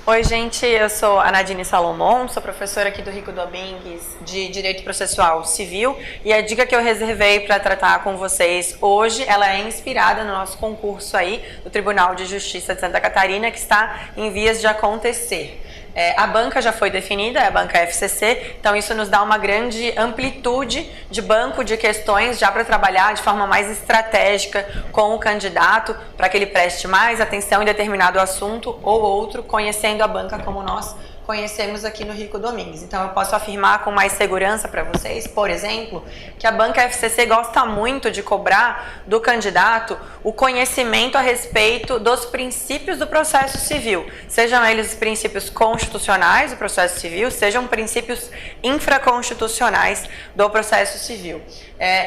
Oi, gente, eu sou a Nadine Salomon, sou professora aqui do Rico Domingues de Direito Processual Civil e a dica que eu reservei para tratar com vocês hoje, ela é inspirada no nosso concurso aí do Tribunal de Justiça de Santa Catarina, que está em vias de acontecer. A banca já foi definida, é a banca FCC, então isso nos dá uma grande amplitude de banco de questões já para trabalhar de forma mais estratégica com o candidato, para que ele preste mais atenção em determinado assunto ou outro, conhecendo a banca como nós conhecemos aqui no Rico Domingues. Então eu posso afirmar com mais segurança para vocês, por exemplo, que a banca FCC gosta muito de cobrar do candidato o conhecimento a respeito dos princípios do processo civil, sejam eles princípios constitucionais do processo civil, sejam princípios infraconstitucionais do processo civil.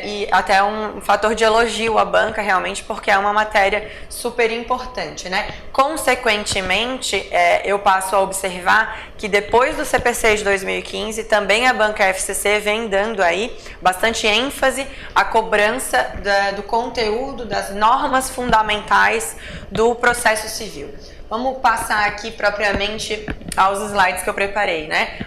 E até um fator de elogio à banca realmente, porque é uma matéria super importante, né? Consequentemente, eu passo a observar que depois do CPC de 2015, também a banca FCC vem dando aí bastante ênfase à cobrança do conteúdo das normas fundamentais do processo civil. Vamos passar aqui propriamente aos slides que eu preparei, né?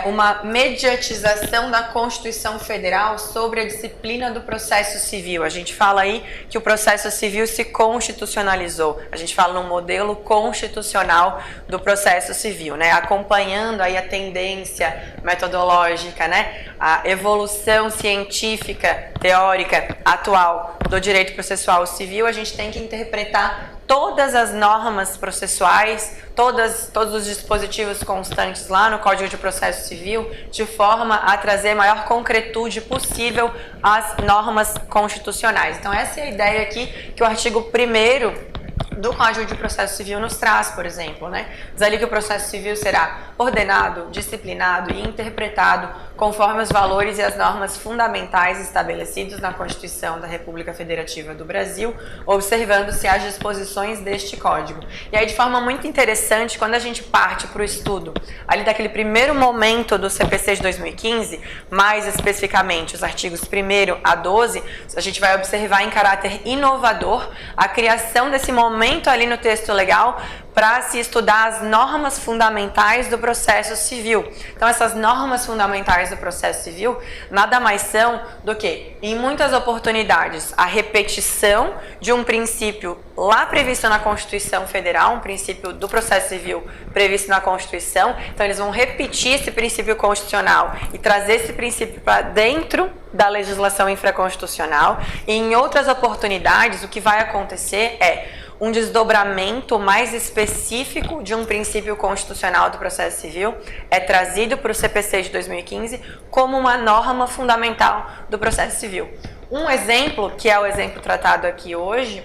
Uma mediatização da Constituição Federal sobre a disciplina do processo civil. A gente fala aí que o processo civil se constitucionalizou. A gente fala num modelo constitucional do processo civil, né? Acompanhando aí a tendência metodológica, né? A evolução científica, teórica, atual do direito processual civil, a gente tem que interpretar todas as normas processuais, todos os dispositivos constantes lá no Código de Processo Civil, de forma a trazer maior concretude possível às normas constitucionais. Então essa é a ideia aqui que o artigo 1º do Código de Processo Civil nos traz, por exemplo, né? Diz ali que o processo civil será ordenado, disciplinado e interpretado conforme os valores e as normas fundamentais estabelecidos na Constituição da República Federativa do Brasil, observando-se as disposições deste Código. E aí, de forma muito interessante, quando a gente parte para o estudo ali daquele primeiro momento do CPC de 2015, mais especificamente os artigos 1º a 12, a gente vai observar em caráter inovador a criação desse momento ali no texto legal para se estudar as normas fundamentais do processo civil. Então, essas normas fundamentais do processo civil nada mais são do que, em muitas oportunidades, a repetição de um princípio lá previsto na Constituição Federal, um princípio do processo civil previsto na Constituição. Então, eles vão repetir esse princípio constitucional e trazer esse princípio para dentro da legislação infraconstitucional. E em outras oportunidades, o que vai acontecer é um desdobramento mais específico de um princípio constitucional do processo civil, é trazido para o CPC de 2015 como uma norma fundamental do processo civil. Um exemplo, que é o exemplo tratado aqui hoje,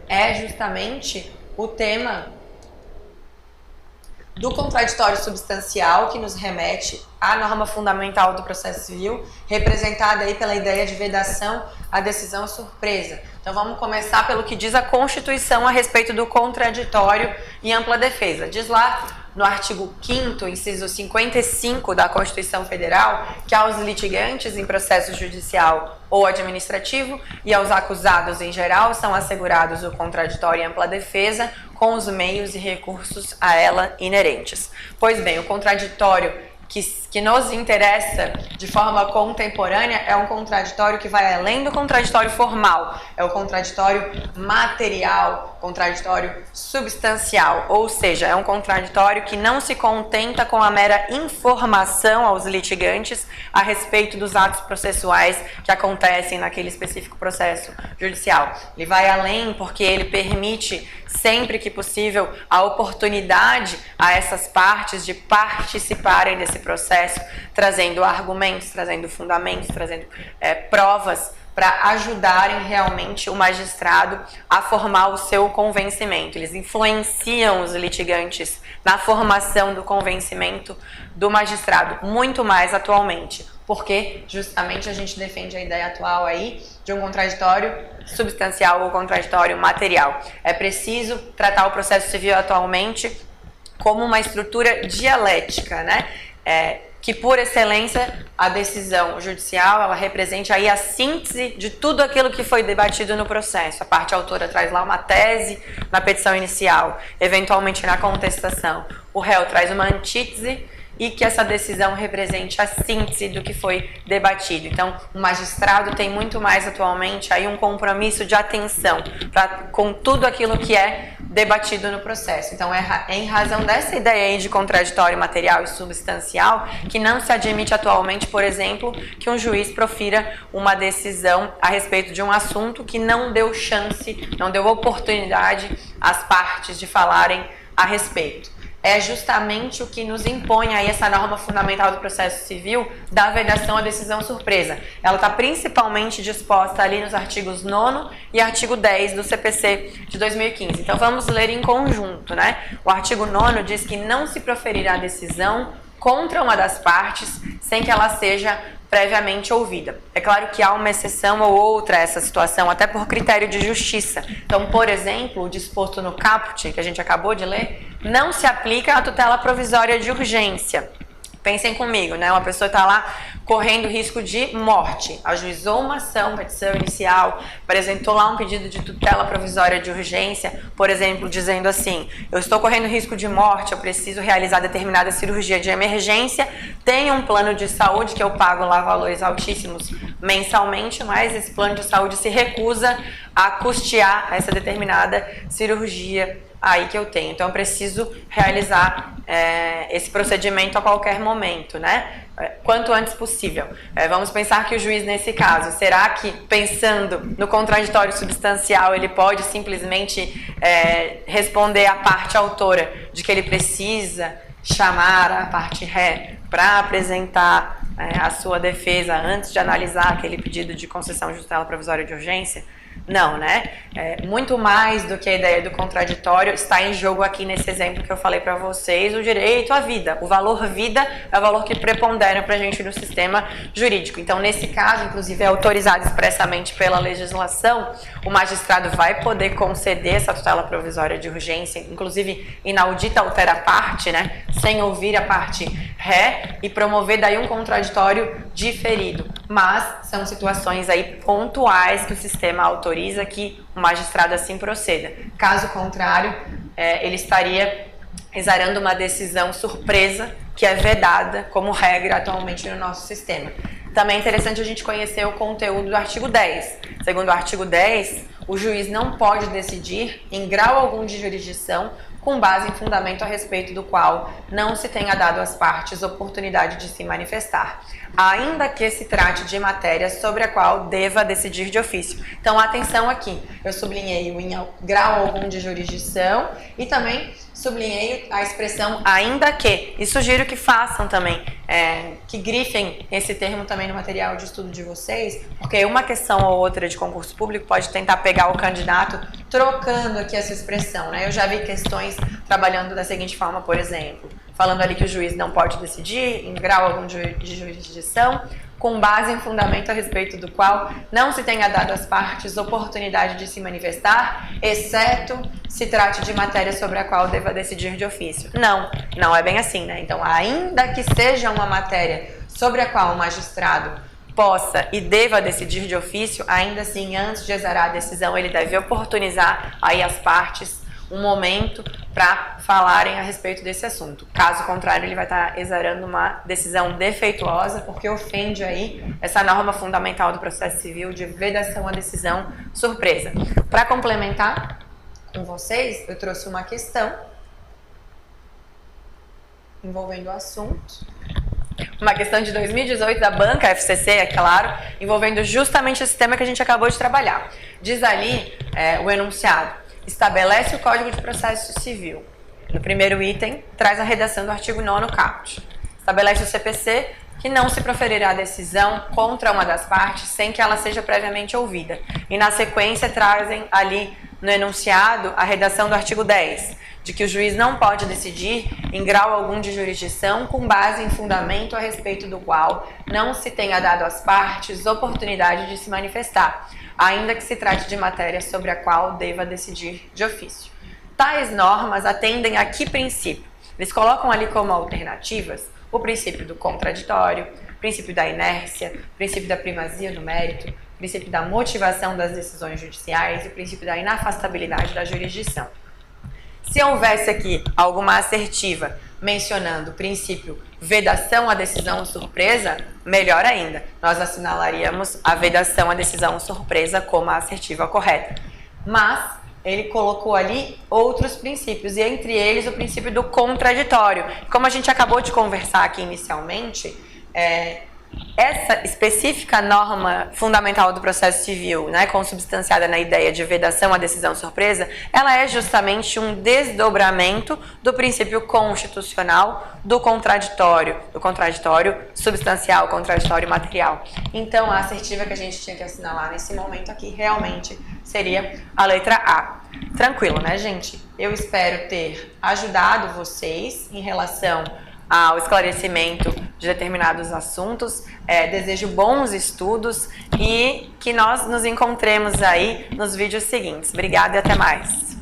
é justamente o tema do contraditório substancial, que nos remete à norma fundamental do processo civil, representada aí pela ideia de vedação à decisão surpresa. Então vamos começar pelo que diz a Constituição a respeito do contraditório em ampla defesa. Diz lá no artigo 5º, inciso 55 da Constituição Federal, que aos litigantes em processo judicial ou administrativo e aos acusados em geral são assegurados o contraditório em ampla defesa com os meios e recursos a ela inerentes. Pois bem, o contraditório que nos interessa de forma contemporânea é um contraditório que vai além do contraditório formal, é o contraditório material, contraditório substancial, ou seja, é um contraditório que não se contenta com a mera informação aos litigantes a respeito dos atos processuais que acontecem naquele específico processo judicial. Ele vai além porque ele permite, sempre que possível, a oportunidade a essas partes de participarem desse processo, trazendo argumentos, trazendo fundamentos, trazendo provas para ajudarem realmente o magistrado a formar o seu convencimento. Eles influenciam os litigantes na formação do convencimento do magistrado, muito mais atualmente, porque justamente a gente defende a ideia atual aí de um contraditório substancial ou contraditório material. É preciso tratar o processo civil atualmente como uma estrutura dialética, né? que, por excelência, a decisão judicial, ela represente aí a síntese de tudo aquilo que foi debatido no processo. A parte autora traz lá uma tese na petição inicial, eventualmente na contestação. O réu traz uma antítese e que essa decisão represente a síntese do que foi debatido. Então, o magistrado tem muito mais atualmente aí um compromisso de atenção com tudo aquilo que é debatido no processo. Então, é em razão dessa ideia aí de contraditório material e substancial que não se admite atualmente, por exemplo, que um juiz profira uma decisão a respeito de um assunto que não deu chance, não deu oportunidade às partes de falarem a respeito. É justamente o que nos impõe aí essa norma fundamental do processo civil da vedação à decisão surpresa. Ela está principalmente disposta ali nos artigos 9º e artigo 10 do CPC de 2015. Então vamos ler em conjunto, né? O artigo 9º diz que não se proferirá decisão contra uma das partes sem que ela seja previamente ouvida. É claro que há uma exceção ou outra a essa situação, até por critério de justiça. Então, por exemplo, o disposto no caput, que a gente acabou de ler, não se aplica à tutela provisória de urgência. Pensem comigo, né? Uma pessoa está lá correndo risco de morte, ajuizou uma ação, petição inicial, apresentou lá um pedido de tutela provisória de urgência, por exemplo, dizendo assim: eu estou correndo risco de morte, eu preciso realizar determinada cirurgia de emergência, tenho um plano de saúde que eu pago lá valores altíssimos mensalmente, mas esse plano de saúde se recusa a custear essa determinada cirurgia aí que eu tenho. Então, eu preciso realizar esse procedimento a qualquer momento, né? Quanto antes possível. Vamos pensar que o juiz, nesse caso, será que, pensando no contraditório substancial, ele pode simplesmente responder à parte autora de que ele precisa chamar a parte ré para apresentar a sua defesa antes de analisar aquele pedido de concessão de tutela provisória de urgência? Não, né? Muito mais do que a ideia do contraditório está em jogo aqui nesse exemplo que eu falei para vocês, o direito à vida. O valor vida é o valor que prepondera para a gente no sistema jurídico. Então, nesse caso, inclusive, é autorizado expressamente pela legislação, o magistrado vai poder conceder essa tutela provisória de urgência, inclusive inaudita altera a parte, né? Sem ouvir a parte ré e promover daí um contraditório diferido. Mas são situações aí pontuais que o sistema autoriza que o magistrado assim proceda. Caso contrário, ele estaria exarando uma decisão surpresa que é vedada como regra atualmente no nosso sistema. Também é interessante a gente conhecer o conteúdo do artigo 10. Segundo o artigo 10, o juiz não pode decidir em grau algum de jurisdição com base em fundamento a respeito do qual não se tenha dado às partes oportunidade de se manifestar, ainda que se trate de matéria sobre a qual deva decidir de ofício. Então, atenção aqui, eu sublinhei o em grau algum de jurisdição e também sublinhei a expressão ainda que, e sugiro que façam também, que grifem esse termo também no material de estudo de vocês, porque uma questão ou outra de concurso público pode tentar pegar o candidato trocando aqui essa expressão, né? Eu já vi questões trabalhando da seguinte forma, por exemplo, falando ali que o juiz não pode decidir em grau algum de jurisdição, com base em fundamento a respeito do qual não se tenha dado às partes oportunidade de se manifestar, exceto se trate de matéria sobre a qual deva decidir de ofício. Não, não é bem assim, né? Então, ainda que seja uma matéria sobre a qual o magistrado possa e deva decidir de ofício, ainda assim, antes de exarar a decisão, ele deve oportunizar aí as partes um momento para falarem a respeito desse assunto. Caso contrário, ele vai estar exarando uma decisão defeituosa, porque ofende aí essa norma fundamental do processo civil de vedação à decisão surpresa. Para complementar com vocês, eu trouxe uma questão envolvendo o assunto. Uma questão de 2018 da banca FCC, é claro, envolvendo justamente esse tema que a gente acabou de trabalhar. Diz ali o enunciado: estabelece o Código de Processo Civil. No primeiro item, traz a redação do artigo 9º caput. Estabelece o CPC que não se proferirá decisão contra uma das partes sem que ela seja previamente ouvida. E na sequência trazem ali no enunciado a redação do artigo 10, de que o juiz não pode decidir em grau algum de jurisdição com base em fundamento a respeito do qual não se tenha dado às partes oportunidade de se manifestar, ainda que se trate de matéria sobre a qual deva decidir de ofício. Tais normas atendem a que princípio? Eles colocam ali como alternativas o princípio do contraditório, o princípio da inércia, o princípio da primazia do mérito, o princípio da motivação das decisões judiciais e o princípio da inafastabilidade da jurisdição. Se houvesse aqui alguma assertiva mencionando o princípio vedação à decisão surpresa, melhor ainda, nós assinalaríamos a vedação à decisão surpresa como a assertiva correta. Mas ele colocou ali outros princípios, e entre eles o princípio do contraditório. Como a gente acabou de conversar aqui inicialmente, essa específica norma fundamental do processo civil, né, consubstanciada na ideia de vedação à decisão surpresa, ela é justamente um desdobramento do princípio constitucional do contraditório substancial, contraditório material. Então, a assertiva que a gente tinha que assinalar nesse momento aqui realmente seria a letra A. Tranquilo, né, gente? Eu espero ter ajudado vocês em relação ao esclarecimento de determinados assuntos. Desejo bons estudos e que nós nos encontremos aí nos vídeos seguintes. Obrigada e até mais!